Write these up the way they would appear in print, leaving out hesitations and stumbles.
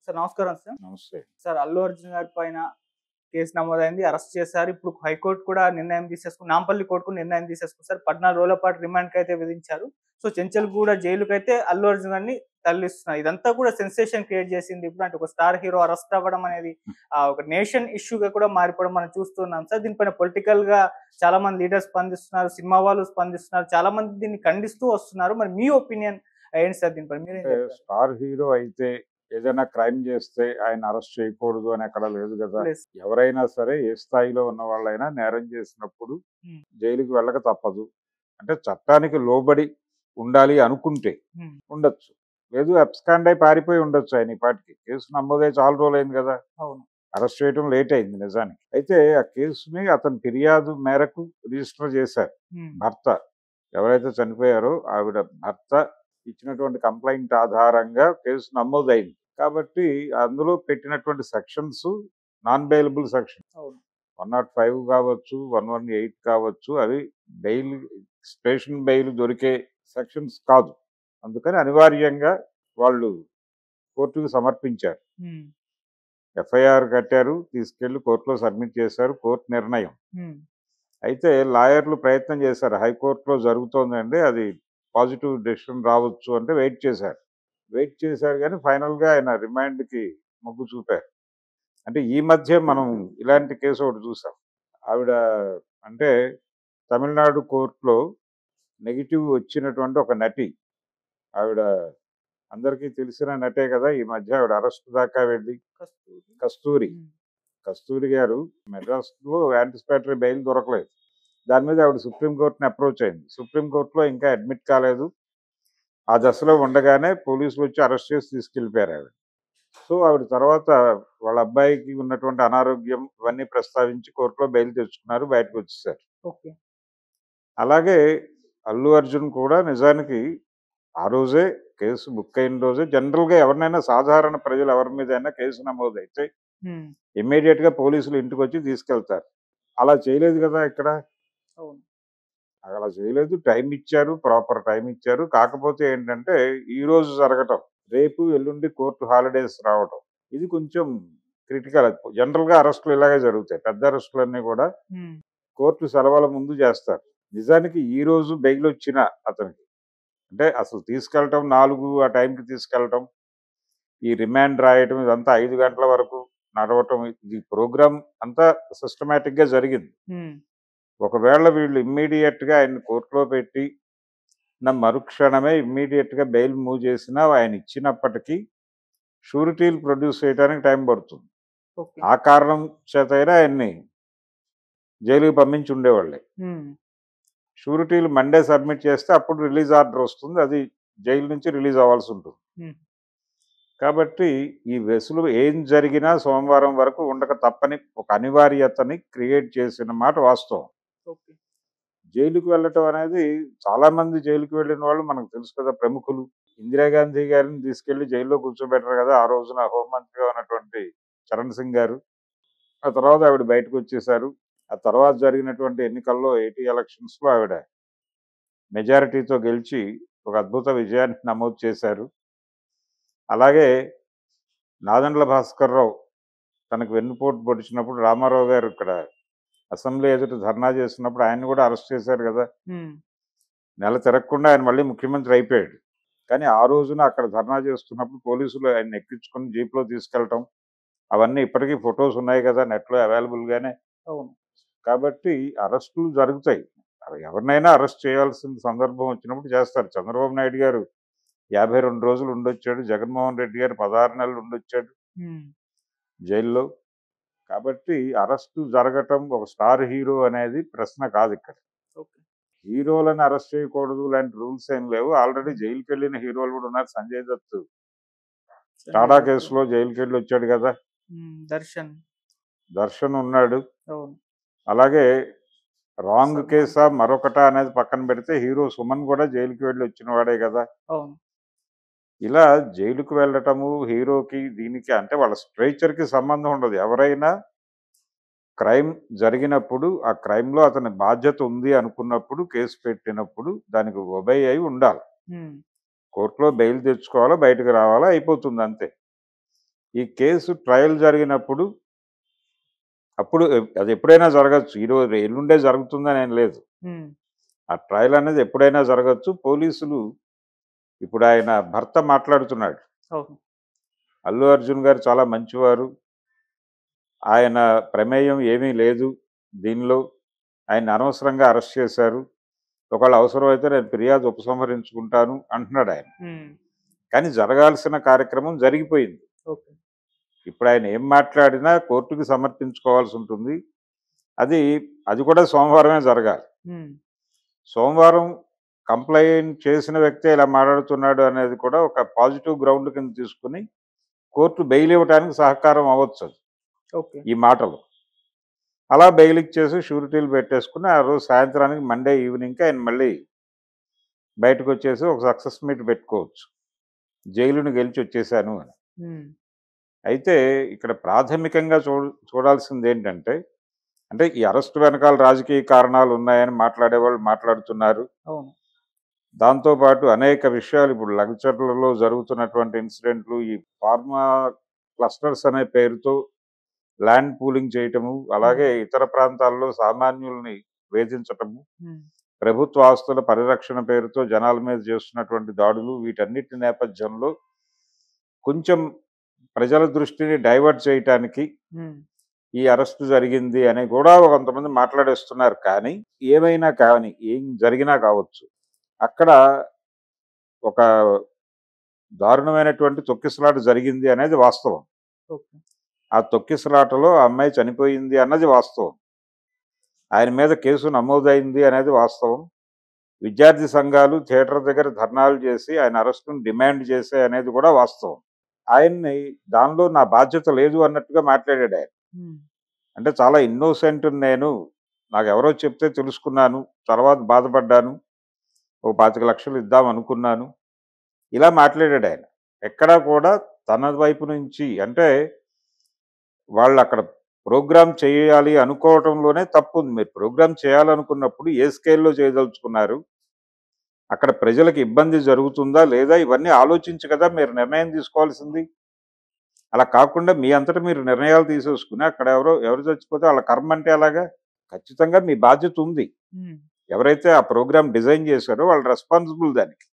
Sir నమస్కారం sir. నమస్తే. Sir Allu Arjun గారి పైన కేసు నమోదైంది. అరెస్ట్ చేశారు. ఇప్పుడు హైకోర్టు కూడా నిర్ణయం తీసేసుకుంది. నాంపల్లి కోర్టు కూడా నిర్ణయం తీసేసుకుంది సార్. 14 రోజుల పాటు రిమాండ్‌కైతే విధించారు. సో, చెంచల్గూడ జైలుకైతే అల్లు అర్జున్ గారిని తరలిస్తున్నారు. ఇదంతా కూడా సెన్సేషన్ క్రియేట్ చేసింది. ఇప్పుడు అంటే ఒక స్టార్ హీరో అరెస్ట్ అవ్వడం అనేది ఒక నేషన్ ఇష్యూగా కూడా మారిపోవడం మనం చూస్తున్నాం సార్. దీనిపైన పొలిటికల్‌గా చాలా మంది లీడర్స్ స్పందిస్తున్నారు. సినిమా వాళ్ళు స్పందిస్తున్నారు. చాలా మంది దీన్ని ఖండిస్తూ వస్తున్నారు. మరి మీ ఒపీనియన్ ఏంటి సార్ దీనిపైన? మీరేం అంటే చెప్తారు? స్టార్ హీరో అయితే ఏదైనా క్రైమ్ చేస్తే ఆయన అరెస్ట్ చేయకూడదు అని ఎక్కడ లేదు కదా. లేదు. ఎవరైనా సరే ఏ స్థాయిలో ఉన్న వాళ్ళైనా నేరం చేసినప్పుడు హ్మ్. జైలుకి వెళ్ళక తప్పదు. అంటే చట్టానికి లోబడి ఉండాలి అనుకుంటే హ్మ్. ఉండొచ్చు. లేదు అబ్స్కాండ్ అయి పారిపోయి ఉండొచ్చు ఆయన ఈ పాటికి. కేసు నమోదై చాలా రోజులైంది కదా. అవును. అరెస్ట్ చేయడం లేట్ అయింది నిజానికి. అయితే ఆ కేసుని అతని ఫిర్యాదు మేరకు రిజిస్టర్ చేశారు. హ్మ్. భర్త ఎవరైతే చనిపోయారో ఆవిడ భర్త ఇచ్చినటువంటి కంప్లైంట్ ఆధారంగా కేసు నమోదైంది. కాబట్టి అందులో పెట్టినటువంటి సెక్షన్స్ నాన్ బెయిలబుల్ సెక్షన్. అవును. 105 కావచ్చు, 118 కావచ్చు, అవి బెయిల్ స్టేషన్ బెయిల్ దొరికే సెక్షన్స్ కాదు. అందుకని అనివార్యంగా వాళ్ళు కోర్టుకు సమర్పించారు. హ్మ్. ఎఫ్ఐఆర్ కట్టారు, తీసుకెళ్లి కోర్టులో సబ్మిట్ చేశారు. కోర్టు నిర్ణయం. హ్మ్. అయితే లాయర్లు ప్రయత్నం చేశారు. హైకోర్టులో జరుగుతోందండి, అది పాజిటివ్ డెసిషన్ రావచ్చు అంటే వెయిట్ చేశారు. వెయిట్ చేశారు కానీ ఫైనల్‌గా ఆయన రిమాండ్‌కి మొగ్గు చూపారు. అంటే ఈ మధ్య మనం ఇలాంటి కేసు ఒకటి చూసాం. ఆవిడ అంటే తమిళనాడు కోర్టులో నెగెటివ్ వచ్చినటువంటి ఒక నటి. ఆవిడ అందరికీ తెలిసిన నటే కదా. ఈ మధ్య ఆవిడ అరెస్ట్ దాకా వెళ్ళి కస్తూరి. కస్తూరి. హ్మ్. కస్తూరి గారు మెడ్రాస్‌లో యాంటిసిపేటరీ బెయిల్ దొరకలేదు. దాని మీద ఆవిడ సుప్రీం కోర్ట్‌ని అప్రోచ్ అయింది. సుప్రీం కోర్ట్‌లో ఇంకా అడ్మిట్ కాలేదు. ఆ దశలో ఉండగానే పోలీసులు వచ్చి అరెస్ట్ చేసి తీసుకెళ్ళిపోయారు ఆవిడ. సో, ఆవిడ తర్వాత వాళ్ళ అబ్బాయికి ఉన్నటువంటి అనారోగ్యం ఇవన్నీ ప్రస్తావించి కోర్టులో బెయిల్ తెచ్చుకున్నారు. బయటకొచ్చేసారు. ఓకే. అలాగే అల్లు అర్జున్ కూడా నిజానికి ఆ రోజే కేసు బుక్ అయిన రోజే జనరల్‌గా ఎవరినైనా సాధారణ ప్రజలు ఎవరి మీదైనా కేసు నమోదైతే హ్మ్. ఇమ్మీడియేట్‌గా పోలీసులు ఇంటికొచ్చి తీసుకెళ్తారు. అలా చేయలేదు కదా ఇక్కడ. అవును. అలా చేయలేదు. టైం ఇచ్చారు. ప్రాపర్ టైం ఇచ్చారు. కాకపోతే ఏంటంటే ఈరోజు జరగటం, రేపు, ఎల్లుండి కోర్టు హాలిడేస్ రావటం. ఇది కొంచెం క్రిటికల్. జనరల్‌గా అరెస్టులు ఇలాగే జరుగుతాయి. పెద్ద అరెస్టులన్నీ కూడా హ్మ్. కోర్టు సెలవుల ముందు చేస్తారు. నిజానికి ఈరోజు బెయిల్ వచ్చిన అతనికి అంటే అసలు తీసుకెళ్ళటం 4 ఆ టైంకి తీసుకెళ్ళటం, ఈ రిమాండ్ రాయటం ఇదంతా 5 గంటల వరకు నడవటం, ఈ ప్రోగ్రామ్ అంతా సిస్టమాటిక్‌గా జరిగింది. హ్మ్. ఒకవేళ వీళ్ళు ఇమ్మీడియేట్‌గా ఆయన్ని కోర్టులో పెట్టి మరుక్షణమే ఇమ్మీడియేట్‌గా బెయిల్ మూవ్ చేసినా ఆయన ఇచ్చినప్పటికీ షూరిటీలు ప్రొడ్యూస్ చేయడానికి టైం పడుతుంది. ఓకే. ఆ కారణం చేతైనా ఆయన్ని జైలుకి పంపించి ఉండేవాళ్ళే. హ్మ్. షూరిటీలు మండే సబ్మిట్ చేస్తే అప్పుడు రిలీజ్ ఆర్డర్ వస్తుంది. అది జైలు నుంచి రిలీజ్ అవ్వాల్సి ఉంటుంది. హ్మ్. కాబట్టి ఈ వెసులు ఏం జరిగినా సోమవారం వరకు ఉండక తప్పని ఒక అనివార్యతని క్రియేట్ చేసిన మాట వాస్తవం. ఓకే. జైలుకి వెళ్ళటం అనేది చాలా మంది జైలుకి వెళ్ళిన వాళ్ళు మనకు తెలుసు కదా, ప్రముఖులు. ఇందిరాగాంధీ గారిని తీసుకెళ్లి జైల్లో కూర్చోబెట్టారు కదా ఆ రోజున హోంమంత్రిగా ఉన్నటువంటి చరణ్ సింగ్ గారు. ఆ తర్వాత ఆవిడ బయటకు వచ్చేసారు. ఆ తర్వాత జరిగినటువంటి ఎన్నికల్లో 80 ఎలక్షన్స్‌లో ఆవిడ మెజారిటీతో గెలిచి ఒక అద్భుత విజయాన్ని నమోదు చేశారు. అలాగే నాదెండ్ల భాస్కర్‌రావు తనకు వెన్నుపోటు పొడిచినప్పుడు రామారావు గారు ఇక్కడ అసెంబ్లీ ఎదుట ధర్నా చేస్తున్నప్పుడు ఆయన్ని కూడా అరెస్ట్ చేశారు కదా. హ్మ్. నెల తిరగకుండా ఆయన మళ్ళీ ముఖ్యమంత్రి అయిపోయాడు. కానీ ఆ రోజున అక్కడ ధర్నా చేస్తున్నప్పుడు పోలీసులు ఆయన్ని ఎక్కించుకొని జీప్‌లో తీసుకెళ్ళటం, అవన్నీ ఇప్పటికీ ఫోటోస్ ఉన్నాయి కదా నెట్‌లో అవైలబుల్‌గానే. అవును. కాబట్టి అరెస్టులు జరుగుతాయి. ఎవరినైనా అరెస్ట్ చేయాల్సిన సందర్భం వచ్చినప్పుడు చేస్తారు. చంద్రబాబు నాయుడు గారు 52 రోజులు ఉండొచ్చాడు. జగన్మోహన్ రెడ్డి గారు 16 నెలలు ఉండొచ్చాడు హ్మ్. జైల్లో. కాబట్టి అరెస్టు జరగటం ఒక స్టార్ హీరో అనేది ప్రశ్న కాదిక్కడ. ఓకే. హీరోలను అరెస్ట్ చేయకూడదు లాంటి రూల్స్ ఏం లేవు. ఆల్రెడీ జైలుకెళ్ళిన హీరోలు కూడా ఉన్నారు. సంజయ్ దత్ టాడా సంజయ్ దత్. కేసులో జైలుకెళ్ళి వచ్చాడు కదా. హ్మ్. దర్శన్. దర్శన్ ఉన్నాడు. అవును. అలాగే రాంగ్ సల్మాన్ కేసా ఖాన్. మరొకటా అనేది పక్కన పెడితే హీరో సుమన్ కూడా జైలుకి వెళ్ళి వచ్చిన వాడే కదా. అవును. ఇలా జైలుకి వెళ్ళటము హీరోకి దీనికి అంటే వాళ్ళ స్ట్రేచర్‌కి సంబంధం ఉండదు. ఎవరైనా క్రైమ్ జరిగినప్పుడు ఆ క్రైమ్‌లో అతని బాధ్యత ఉంది అనుకున్నప్పుడు కేసు పెట్టినప్పుడు దానికి ఒబే అయి ఉండాలి. హ్మ్. కోర్టులో బెయిల్ తెచ్చుకోవాలా, బయటకు రావాలా, అయిపోతుంది అంతే. ఈ కేసు ట్రయల్ జరిగినప్పుడు అప్పుడు అది ఎప్పుడైనా జరగచ్చు. ఈరోజు ఎల్లుండే జరుగుతుందని ఏం లేదు. ఉమ్, ఆ ట్రయల్ అనేది ఎప్పుడైనా జరగచ్చు. పోలీసులు ఇప్పుడు ఆయన భర్త మాట్లాడుతున్నాడు. అవును. అల్లు అర్జున్ గారు చాలా మంచివారు. ఆయన ప్రమేయం ఏమీ లేదు దీనిలో. ఆయన్ని అనవసరంగా అరెస్ట్ చేశారు. ఒకవేళ అవసరమైతే నేను ఫిర్యాదు ఉపసంహరించుకుంటాను అంటున్నాడు ఆయన. ఉమ్, కానీ జరగాల్సిన కార్యక్రమం జరిగిపోయింది. ఓకే. ఇప్పుడు ఆయన ఏం మాట్లాడినా కోర్టుకి సమర్పించుకోవాల్సి ఉంటుంది. అది అది కూడా సోమవారమే జరగాలి. ఉమ్, సోమవారం కంప్లైంట్ చేసిన వ్యక్తే ఇలా మాట్లాడుతున్నాడు అనేది కూడా ఒక పాజిటివ్ గ్రౌండ్ కింద తీసుకుని కోర్టు బెయిల్ ఇవ్వడానికి సహకారం అవ్వచ్చు అది, ఓకే. ఈ మాటలు. అలా బెయిల్ ఇచ్చేసి షూరిటీలు పెట్టేసుకుని ఆ రోజు సాయంత్రానికి మండే ఈవినింగ్కి ఆయన మళ్ళీ బయటకు వచ్చేసి ఒక సక్సెస్ మీట్ పెట్టుకోవచ్చు, జైలుని గెలిచి వచ్చేసాను అని. ఉమ్, అయితే ఇక్కడ ప్రాథమికంగా చూడాల్సింది ఏంటంటే, అంటే ఈ అరెస్ట్ వెనకాల రాజకీయ కారణాలు ఉన్నాయని మాట్లాడేవాళ్ళు మాట్లాడుతున్నారు. అవును. దాంతోపాటు అనేక విషయాలు ఇప్పుడు లగ్చర్లలో జరుగుతున్నటువంటి ఇన్సిడెంట్లు, ఈ ఫార్మా క్లస్టర్స్ అనే పేరుతో ల్యాండ్ పూలింగ్ చేయటము, అలాగే ఇతర ప్రాంతాల్లో సామాన్యుల్ని వేధించటము, ఉమ్, ప్రభుత్వ ఆస్తుల పరిరక్షణ పేరుతో జనాల మీద చేస్తున్నటువంటి దాడులు, వీటన్నిటి నేపథ్యంలో కొంచెం ప్రజల దృష్టిని డైవర్ట్ చేయటానికి ఉమ్, ఈ అరెస్టు జరిగింది అని కూడా కొంతమంది మాట్లాడేస్తున్నారు. కానీ ఏమైనా కానీ, ఏం జరిగినా కావచ్చు, అక్కడ ఒక దారుణమైనటువంటి తొక్కిసలాట జరిగింది అనేది వాస్తవం. ఓకే. ఆ తొక్కిసలాటలో ఆ అమ్మాయి చనిపోయింది అన్నది వాస్తవం. ఆయన మీద కేసు నమోదైంది అనేది వాస్తవం. విద్యార్థి సంఘాలు థియేటర్ దగ్గర ధర్నాలు చేసి ఆయన అరెస్టును డిమాండ్ చేసే అనేది కూడా వాస్తవం. ఆయన్ని దానిలో నా బాధ్యత లేదు అన్నట్టుగా మాట్లాడాడు ఆయన. ఉమ్, అంటే చాలా ఇన్నోసెంట్ నేను, నాకు ఎవరో చెప్తే తెలుసుకున్నాను, తర్వాత బాధపడ్డాను, ఓ 25 లక్షలు ఇద్దాం అనుకున్నాను, ఇలా మాట్లాడాడు ఆయన. ఎక్కడా కూడా తన వైపు నుంచి, అంటే వాళ్ళు అక్కడ ప్రోగ్రామ్ చేయాలి అనుకోవటంలోనే తప్పు ఉంది. మీరు ప్రోగ్రామ్ చేయాలనుకున్నప్పుడు ఏ స్కేల్లో చేయదలుచుకున్నారు, అక్కడ ప్రజలకు ఇబ్బంది జరుగుతుందా లేదా, ఇవన్నీ ఆలోచించి కదా మీరు నిర్ణయం తీసుకోవాల్సింది. అలా కాకుండా మీ అంతటా మీరు నిర్ణయాలు తీసేసుకుని అక్కడ ఎవరు చచ్చిపోతే వాళ్ళ కర్మ అంటే అలాగా. ఖచ్చితంగా మీ బాధ్యత ఉంది. ఉమ్, ఎవరైతే ఆ ప్రోగ్రామ్ డిజైన్ చేశారో వాళ్ళు రెస్పాన్సిబుల్ దానికి.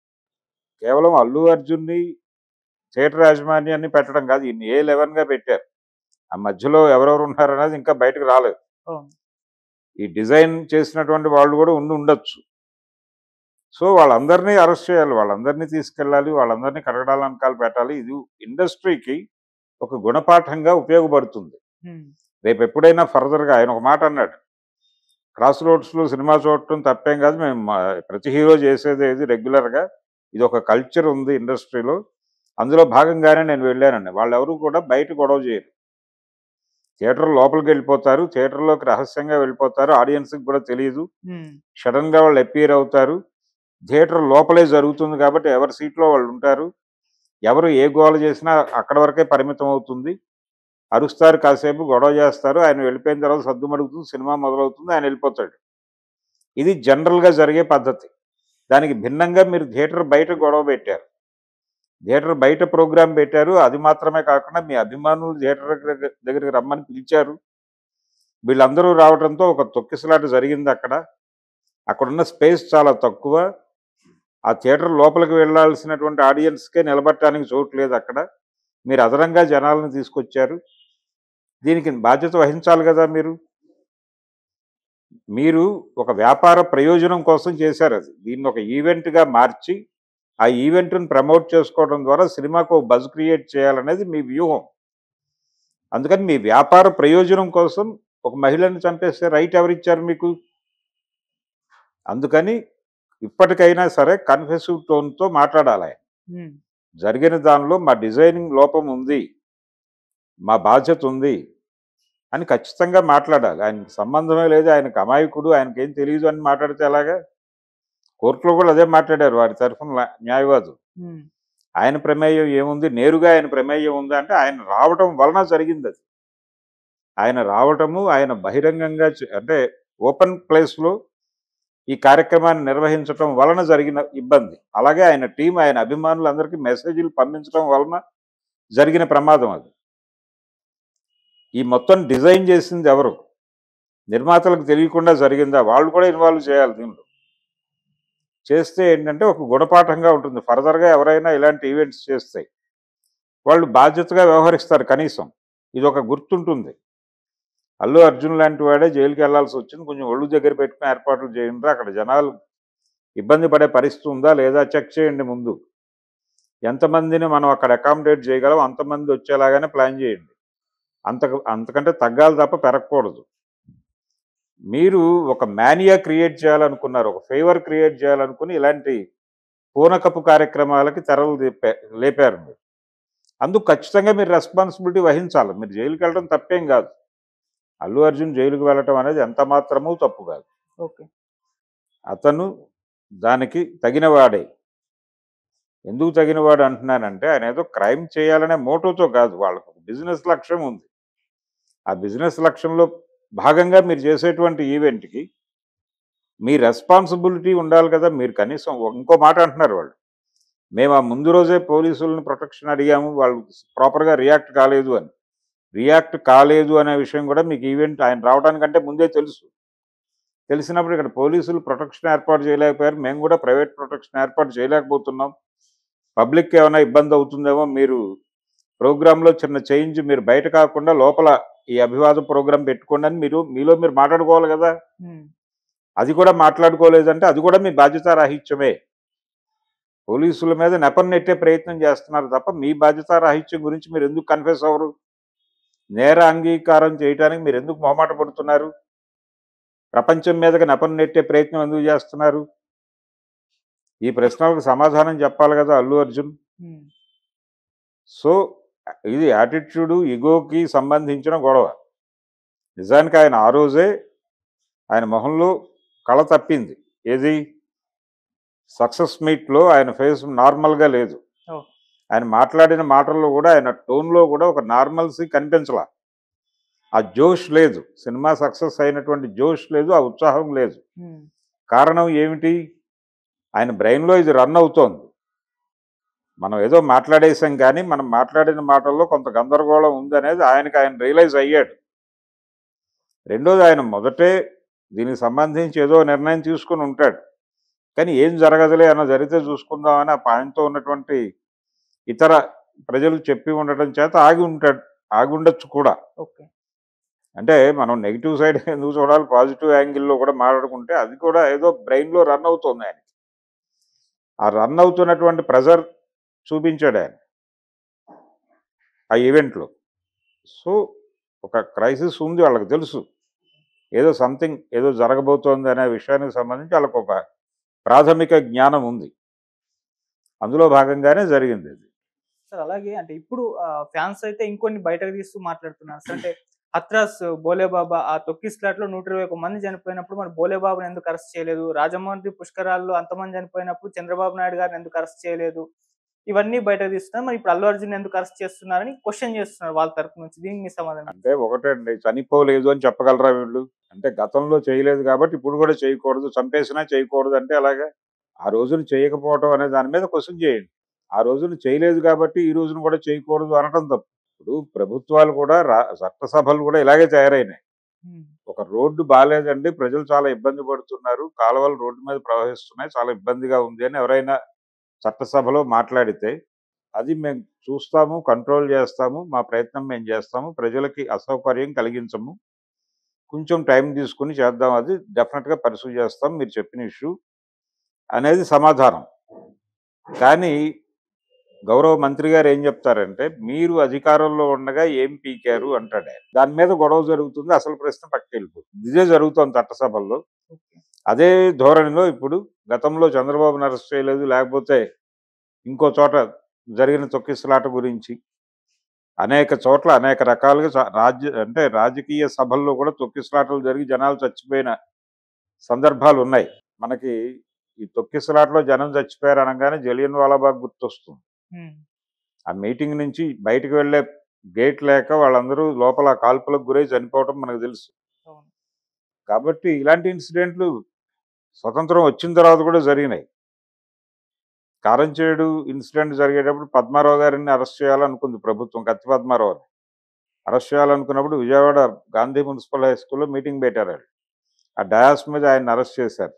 కేవలం అల్లు అర్జున్ని థియేటర్ యాజమాన్యాన్ని పెట్టడం కాదు, ఈయన్ని A11గా పెట్టారు. ఆ మధ్యలో ఎవరెవరు ఉన్నారనేది ఇంకా బయటకు రాలేదు. అవును. ఈ డిజైన్ చేసినటువంటి వాళ్ళు కూడా ఉండొచ్చు. సో వాళ్ళందరినీ అరెస్ట్ చేయాలి, వాళ్ళందరినీ తీసుకెళ్ళాలి, వాళ్ళందరినీ కరగడాలనకాలు పెట్టాలి. ఇది ఇండస్ట్రీకి ఒక గుణపాఠంగా ఉపయోగపడుతుంది. ఉమ్, రేపు ఎప్పుడైనా ఫర్దర్గా ఆయన ఒక మాట అన్నాడు, క్రాస్ రోడ్స్లో సినిమా చూడటం తప్పేం కాదు, మేము ప్రతి హీరో చేసేది ఇది రెగ్యులర్గా, ఇది ఒక కల్చర్ ఉంది ఇండస్ట్రీలో, అందులో భాగంగానే నేను వెళ్ళానండి. వాళ్ళు ఎవరు కూడా బయట గొడవ చేయరు, థియేటర్ లోపలికి వెళ్ళిపోతారు, థియేటర్లోకి రహస్యంగా వెళ్ళిపోతారు, ఆడియన్స్కి కూడా తెలియదు, ఉమ్, సడన్గా వాళ్ళు అపియర్ అవుతారు. థియేటర్ లోపలే జరుగుతుంది కాబట్టి ఎవరి సీట్లో వాళ్ళు ఉంటారు, ఎవరు ఏ గోల చేసినా అక్కడ వరకే పరిమితం అవుతుంది. అరుస్తారు, కాసేపు గొడవ చేస్తారు, ఆయన వెళ్ళిపోయిన తర్వాత సద్దుమడుగుతుంది, సినిమా మొదలవుతుంది, ఆయన వెళ్ళిపోతాడు. ఇది జనరల్గా జరిగే పద్ధతి. దానికి భిన్నంగా మీరు థియేటర్ బయట గొడవ పెట్టారు, థియేటర్ బయట ప్రోగ్రాం పెట్టారు. అది మాత్రమే కాకుండా మీ అభిమానులు థియేటర్ దగ్గరికి రమ్మని పిలిచారు. వీళ్ళందరూ రావడంతో ఒక తొక్కిసలాట జరిగింది. అక్కడున్న స్పేస్ చాలా తక్కువ. ఆ థియేటర్ లోపలికి వెళ్ళాల్సినటువంటి ఆడియన్స్కే నిలబడటానికి చోటు లేదు అక్కడ. మీరు అదనంగా జనాలను తీసుకొచ్చారు, దీనికి బాధ్యత వహించాలి కదా. మీరు ఒక వ్యాపార ప్రయోజనం కోసం చేశారు అది. దీన్ని ఒక ఈవెంట్గా మార్చి ఆ ఈవెంట్ని ప్రమోట్ చేసుకోవడం ద్వారా సినిమాకు బజ్ క్రియేట్ చేయాలనేది మీ వ్యూహం. అందుకని మీ వ్యాపార ప్రయోజనం కోసం ఒక మహిళని చంపేస్తే రైట్ ఎవరిచ్చారు మీకు? అందుకని ఇప్పటికైనా సరే కన్ఫెసివ్ టోన్తో మాట్లాడాలి. ఉమ్, జరిగిన దానిలో మా డిజైనింగ్ లోపం ఉంది, మా బాధ్యత ఉంది అని ఖచ్చితంగా మాట్లాడాలి. ఆయనకు సంబంధమే లేదు, ఆయనకు అమాయకుడు, ఆయనకేం తెలియదు అని మాట్లాడితే ఎలాగా? కోర్టులో కూడా అదే మాట్లాడారు వారి తరఫున న్యాయవాదులు. ఉమ్, ఆయన ప్రమేయం ఏముంది, నేరుగా ఆయన ప్రమేయం ఉందా అంటే ఆయన రావటం వలన జరిగింది అది. ఆయన రావటము, ఆయన బహిరంగంగా అంటే ఓపెన్ ప్లేస్లో ఈ కార్యక్రమాన్ని నిర్వహించటం వలన జరిగిన ఇబ్బంది. అలాగే ఆయన టీం, ఆయన అభిమానులందరికీ మెసేజ్లు పంపించడం వలన జరిగిన ప్రమాదం అది. ఈ మొత్తం డిజైన్ చేసింది ఎవరు? నిర్మాతలకు తెలియకుండా జరిగిందా? వాళ్ళు కూడా ఇన్వాల్వ్ చేయాలి దీనిలో. చేస్తే ఏంటంటే ఒక గుణపాఠంగా ఉంటుంది. ఫర్దర్‌గా ఎవరైనా ఇలాంటి ఈవెంట్స్ చేస్తే వాళ్ళు బాధ్యతగా వ్యవహరిస్తారు కనీసం. ఇదొక గుర్తుంటుంది. అల్లు అర్జున్ లాంటి వాడే జైలుకెళ్లాల్సొచ్చింది. కొంచెం ఒళ్ళు దగ్గర పెట్టుకొని ఏర్పాట్లు చేయండిరా, అక్కడ జనాలు ఇబ్బంది పడే పరిస్థితి ఉందా లేదా చెక్ చేయండి ముందు. ఎంతమందిని మనం అక్కడ అకామిడేట్ చేయగలం అంతమంది వచ్చేలాగానే ప్లాన్ చేయండి. అంతకంటే తగ్గాలి తప్ప పెరగకూడదు. మీరు ఒక మానియా క్రియేట్ చేయాలనుకున్నారు, ఒక ఫేవర్ క్రియేట్ చేయాలనుకుని ఇలాంటి పూనకపు కార్యక్రమాలకి తెరలు లేపారు మీరు. అందుకు ఖచ్చితంగా మీరు రెస్పాన్సిబిలిటీ వహించాలి. మీరు జైలుకి వెళ్ళడం తప్పేం కాదు. అల్లు అర్జున్ జైలుకి వెళ్ళటం అనేది ఎంత మాత్రమూ తప్పు కాదు. ఓకే. అతను దానికి తగినవాడే. ఎందుకు తగినవాడు అంటున్నానంటే ఆయన ఏదో క్రైమ్ చేయాలనే మోటోతో కాదు, వాళ్ళకు బిజినెస్ లక్ష్యం ఉంది. ఆ బిజినెస్ లక్ష్యంలో భాగంగా మీరు చేసేటువంటి ఈవెంట్కి మీ రెస్పాన్సిబిలిటీ ఉండాలి కదా. మీరు కనీసం ఇంకో మాట అంటున్నారు వాళ్ళు, మేము ఆ ముందు రోజే పోలీసులను ప్రొటెక్షన్ అడిగాము, వాళ్ళు ప్రాపర్గా రియాక్ట్ కాలేదు అని. రియాక్ట్ కాలేదు అనే విషయం కూడా మీకు ఈవెంట్ ఆయన రావడానికంటే ముందే తెలుసు. తెలిసినప్పుడు ఇక్కడ పోలీసులు ప్రొటెక్షన్ ఏర్పాటు చేయలేకపోయారు, మేము కూడా ప్రైవేట్ ప్రొటెక్షన్ ఏర్పాటు చేయలేకపోతున్నాం, పబ్లిక్ ఏమైనా ఇబ్బంది అవుతుందేమో, మీరు ప్రోగ్రాంలో చిన్న చేంజ్, మీరు బయట కాకుండా లోపల ఈ అభివాద ప్రోగ్రాం పెట్టుకోండి అని మీలో మీరు మాట్లాడుకోవాలి కదా. అది కూడా మాట్లాడుకోలేదంటే అది కూడా మీ బాధ్యతారాహిత్యమే. పోలీసుల మీద నెపం నెట్టే ప్రయత్నం చేస్తున్నారు తప్ప మీ బాధ్యతారాహిత్యం గురించి మీరు ఎందుకు కన్ఫెస్ అవ్వరు? నేర అంగీకారం చేయడానికి మీరు ఎందుకు మొహమాట పడుతున్నారు? ప్రపంచం మీదకి నెపం నెట్టే ప్రయత్నం ఎందుకు చేస్తున్నారు? ఈ ప్రశ్నలకు సమాధానం చెప్పాలి కదా అల్లు అర్జున్. సో ఇది యాటిట్యూడు, ఇగోకి సంబంధించిన గొడవ. నిజానికి ఆయన ఆ రోజే ఆయన మొహంలో కళ తప్పింది. ఏది? సక్సెస్ మీట్లో ఆయన ఫేస్ నార్మల్గా లేదు. ఆయన మాట్లాడిన మాటల్లో కూడా, ఆయన టోన్లో కూడా ఒక నార్మల్సీ కనిపించలా. ఆ జోష్ లేదు, సినిమా సక్సెస్ అయినటువంటి జోష్ లేదు, ఆ ఉత్సాహం లేదు. కారణం ఏమిటి? ఆయన బ్రెయిన్లో ఇది రన్ అవుతోంది. మనం ఏదో మాట్లాడేసాం కానీ మనం మాట్లాడిన మాటల్లో కొంత గందరగోళం ఉందనేది ఆయన రియలైజ్ అయ్యాడు. రెండోది, ఆయన మొదటే దీనికి సంబంధించి ఏదో నిర్ణయం తీసుకుని ఉంటాడు, కానీ ఏం జరగదులే అన్న జరిగితే చూసుకుందామని ఆ ఆయనతో ఉన్నటువంటి ఇతర ప్రజలు చెప్పి ఉండటం చేత ఆగి ఉండొచ్చు కూడా. అంటే మనం నెగిటివ్ సైడ్ ఎందుకు చూడాలి, పాజిటివ్ యాంగిల్లో కూడా మాట్లాడుకుంటే అది కూడా ఏదో బ్రెయిన్లో రన్ అవుతుంది ఆయనకి. ఆ రన్ అవుతున్నటువంటి ప్రెజర్ చూపించాడు ఆయన ఆ ఈవెంట్లో. సో ఒక క్రైసిస్ ఉంది, వాళ్ళకి తెలుసు ఏదో సంథింగ్ ఏదో జరగబోతోంది అనే విషయానికి సంబంధించి వాళ్ళకు ఒక ప్రాథమిక జ్ఞానం ఉంది. అందులో భాగంగానే జరిగింది అది. సార్ అలాగే అంటే ఇప్పుడు ఫ్యాన్స్ అయితే ఇంకొన్ని బయటకు తీస్తూ మాట్లాడుతున్నారు సార్. అంటే హత్రాస్ బోలేబాబా ఆ తొక్కిస్లాట్లో 121 మంది చనిపోయినప్పుడు మరి బోలేబాబాను ఎందుకు అరెస్ట్ చేయలేదు? రాజమండ్రి పుష్కరాల్లో అంతమంది చనిపోయినప్పుడు చంద్రబాబు నాయుడు గారిని ఎందుకు అరెస్ట్ చేయలేదు? ఇవన్నీ బయటకు తీస్తున్నారు. మరి ఇప్పుడు అల్లు అర్జున్ ఎందుకు అరెస్ట్ చేస్తున్నారని క్వశ్చన్ చేస్తున్నారు వాళ్ళ తరపు నుంచి. దీనికి మీ సమాధానం? అంటే ఒకటండి, చనిపోలేదు అని చెప్పగలరా వీళ్ళు? అంటే గతంలో చేయలేదు కాబట్టి ఇప్పుడు కూడా చేయకూడదు, చంపేసినా చేయకూడదు అంటే అలాగా? ఆ రోజున చేయకపోవడం అనే దాని మీద క్వశ్చన్ చేయండి. ఆ రోజున చేయలేదు కాబట్టి ఈ రోజున కూడా చేయకూడదు అనటం తప్పు. ఇప్పుడు ప్రభుత్వాలు కూడా చట్టసభలు కూడా ఇలాగే తయారైనాయి. ఒక రోడ్డు బాగాలేదండి, ప్రజలు చాలా ఇబ్బంది పడుతున్నారు, కాలువలు రోడ్డు మీద ప్రవహిస్తున్నాయి, చాలా ఇబ్బందిగా ఉంది అని ఎవరైనా చట్టసభలో మాట్లాడితే అది మేము చూస్తాము, కంట్రోల్ చేస్తాము, మా ప్రయత్నం మేము చేస్తాము, ప్రజలకి అసౌకర్యం కలిగించము, కొంచెం టైం తీసుకుని చేద్దాం, అది డెఫినెట్గా పర్సూ చేస్తాం మీరు చెప్పిన ఇష్యూ అనేది సమాధానం. కానీ గౌరవ మంత్రి గారు ఏం చెప్తారంటే, మీరు అధికారంలో ఉండగా ఏం పీకారు అంటాడు ఆయన. దాని మీద గొడవ జరుగుతుంది, అసలు ప్రశ్న పక్కకి వెళ్ళిపోతుంది. ఇదే జరుగుతుంది చట్టసభల్లో. అదే ధోరణిలో ఇప్పుడు గతంలో చంద్రబాబును అరెస్ట్ చేయలేదు, లేకపోతే ఇంకో చోట జరిగిన తొక్కిసలాట గురించి అనేక చోట్ల అనేక రకాలుగా రాజకీయ సభల్లో కూడా తొక్కిసలాటలు జరిగి జనాలు చచ్చిపోయిన సందర్భాలు ఉన్నాయి. మనకి ఈ తొక్కిసలాటలో జనం చచ్చిపోయారు అనగానే జలియన్ వాలాబాగ్ గుర్తొస్తుంది. ఆ మీటింగ్ నుంచి బయటకు వెళ్లే గేట్ లేక వాళ్ళందరూ లోపల కాల్పులకు గురై చనిపోవటం మనకు తెలుసు. కాబట్టి ఇలాంటి ఇన్సిడెంట్లు స్వతంత్రం వచ్చిన తర్వాత కూడా జరిగినాయి. కారంచేడు ఇన్సిడెంట్ జరిగేటప్పుడు పద్మారావు గారిని అరెస్ట్ చేయాలనుకుంది ప్రభుత్వం, కత్తి పద్మారావుని. అరెస్ట్ చేయాలనుకున్నప్పుడు విజయవాడ గాంధీ మున్సిపల్ హై స్కూల్లో మీటింగ్ పెట్టారు వాళ్ళు. ఆ డయాస్ మీద ఆయన అరెస్ట్ చేశారు.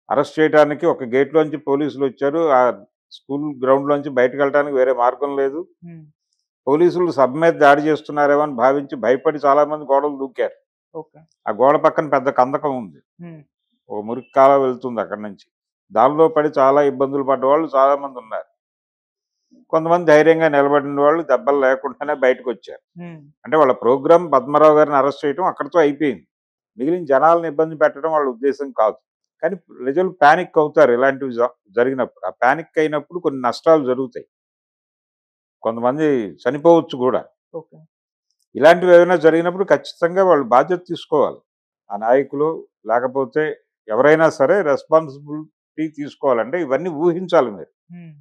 అరెస్ట్ చేయడానికి ఒక గేట్లోంచి పోలీసులు వచ్చారు. ఆ స్కూల్ గ్రౌండ్లోంచి బయటకు వెళ్ళడానికి వేరే మార్గం లేదు. ఉమ్, పోలీసులు సభ మీద దాడి చేస్తున్నారేమో అని భావించి భయపడి చాలా మంది గోడలు దూకారు. ఓకే. ఆ గోడ పక్కన పెద్ద కందకం ఉంది. ఉమ్, ఓ మురికి కాలువ వెళ్తుంది అక్కడి నుంచి. దానిలో పడి చాలా ఇబ్బందులు పడ్డ వాళ్ళు చాలా మంది ఉన్నారు. కొంతమంది ధైర్యంగా నిలబడిన వాళ్ళు దెబ్బలు లేకుండానే బయటకు వచ్చారు. ఉమ్, అంటే వాళ్ళ ప్రోగ్రాం పద్మరావు గారిని అరెస్ట్ చేయడం అక్కడితో అయిపోయింది. మిగిలిన జనాలను ఇబ్బంది పెట్టడం వాళ్ళ ఉద్దేశం కాదు. కానీ ప్రజలు పానిక్ అవుతారు ఇలాంటివి జరిగినప్పుడు. ఆ పానిక్ అయినప్పుడు కొన్ని నష్టాలు జరుగుతాయి. కొంతమంది చనిపోవచ్చు కూడా. ఓకే. ఇలాంటివి ఏమైనా జరిగినప్పుడు ఖచ్చితంగా వాళ్ళు బాధ్యత తీసుకోవాలి. ఆ నాయకులు లేకపోతే ఎవరైనా సరే రెస్పాన్సిబిలిటీ తీసుకోవాలంటే ఇవన్నీ ఊహించాలి మీరు. ఉమ్,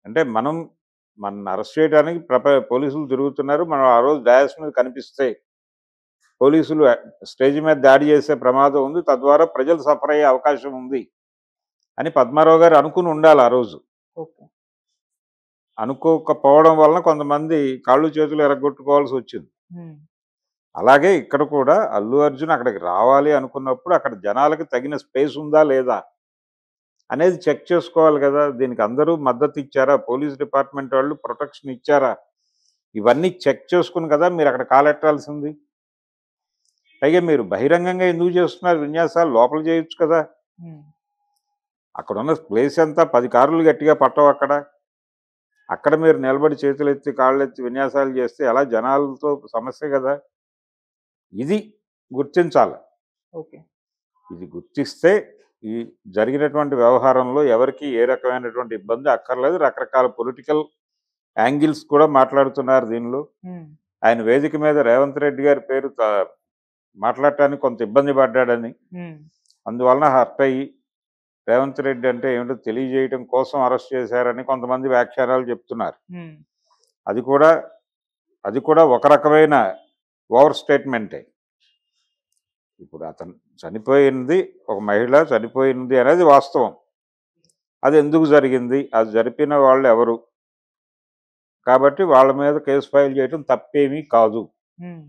అంటే మన అరెస్ట్ చేయడానికి పోలీసులు తిరుగుతున్నారు. మనం ఆ రోజు డయాస్ మీద కనిపిస్తే పోలీసులు స్టేజ్ మీద దాడి చేసే ప్రమాదం ఉంది. తద్వారా ప్రజలు సఫర్ అయ్యే అవకాశం ఉంది అని పద్మారావు గారు అనుకుని ఉండాలి ఆ రోజు. ఓకే. అనుకోకపోవడం వలన కొంతమంది కాళ్ళు చేతులు ఎరగొట్టుకోవాల్సి వచ్చింది. ఉమ్, అలాగే ఇక్కడ కూడా అల్లు అర్జున్ అక్కడికి రావాలి అనుకున్నప్పుడు అక్కడ జనాలకి తగిన స్పేస్ ఉందా లేదా అనేది చెక్ చేసుకోవాలి కదా. దీనికి అందరూ మద్దతు ఇచ్చారా, పోలీస్ డిపార్ట్మెంట్ వాళ్ళు ప్రొటెక్షన్ ఇచ్చారా, ఇవన్నీ చెక్ చేసుకుని కదా మీరు అక్కడ కాలెట్టాల్సింది. పైగా మీరు బహిరంగంగా ఎందుకు చేస్తున్నారు విన్యాసాలు? లోపల చేయొచ్చు కదా. ఉమ్, అక్కడ ఉన్న ప్లేస్ అంతా 10 కార్లు గట్టిగా పట్టవు అక్కడ. అక్కడ మీరు నిలబడి చేతులెత్తి కాళ్ళెత్తి విన్యాసాలు చేస్తే ఎలా? జనాలతో సమస్య కదా. ఇది గుర్తించాలి. ఓకే. ఇది గుర్తిస్తే ఈ జరిగినటువంటి వ్యవహారంలో ఎవరికి ఏ రకమైనటువంటి ఇబ్బంది అక్కర్లేదు. రకరకాల పొలిటికల్ యాంగిల్స్ కూడా మాట్లాడుతున్నారు దీనిలో. ఉమ్, ఆయన వేదిక మీద రేవంత్ రెడ్డి గారి పేరు మాట్లాడటానికి కొంత ఇబ్బంది పడ్డాడని, ఉమ్, అందువలన హర్ట్ అయ్యి రేవంత్ రెడ్డి అంటే ఏమిటో తెలియజేయడం కోసం అరెస్ట్ చేశారని కొంతమంది వ్యాఖ్యానాలు చెప్తున్నారు. ఉమ్, అది కూడా ఒక రకమైన ఓవర్ స్టేట్మెంటే. ఇప్పుడు అతను చనిపోయింది, ఒక మహిళ చనిపోయింది అనేది వాస్తవం. అది ఎందుకు జరిగింది, అది జరిపిన వాళ్ళు ఎవరు, కాబట్టి వాళ్ళ మీద కేసు ఫైల్ చేయడం తప్పేమీ కాదు. ఉమ్.